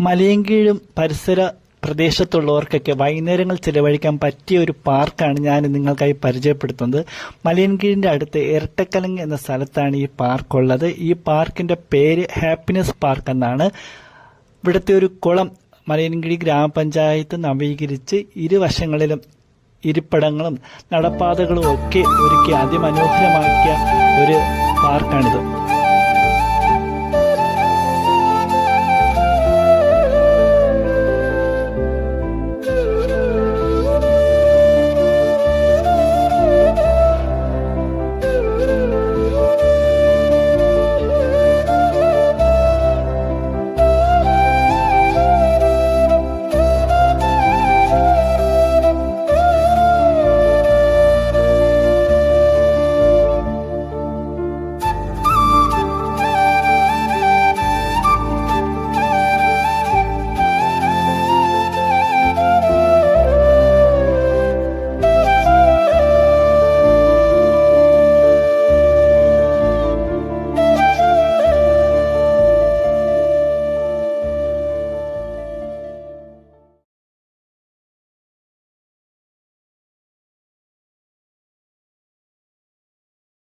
മലയൻകീഴും പരിസര പ്രദേശത്തുള്ളവർക്കൊക്കെ വൈകുന്നേരങ്ങൾ ചിലവഴിക്കാൻ പറ്റിയ ഒരു പാർക്കാണ് ഞാൻ നിങ്ങൾക്കായി പരിചയപ്പെടുത്തുന്നത്. മലയൻകീഴിൻ്റെ അടുത്ത് ഇരട്ടക്കലങ്ങ് എന്ന സ്ഥലത്താണ് ഈ പാർക്കുള്ളത്. ഈ പാർക്കിൻ്റെ പേര് ഹാപ്പിനെസ് പാർക്ക് എന്നാണ്. ഇവിടുത്തെ ഒരു കുളം മലയൻകീഴ് ഗ്രാമപഞ്ചായത്ത് നവീകരിച്ച് ഇരുവശങ്ങളിലും ഇരിപ്പിടങ്ങളും നടപ്പാതകളും ഒക്കെ ഒരുക്കി അതിമനോഹരമാക്കിയ ഒരു പാർക്കാണിത്.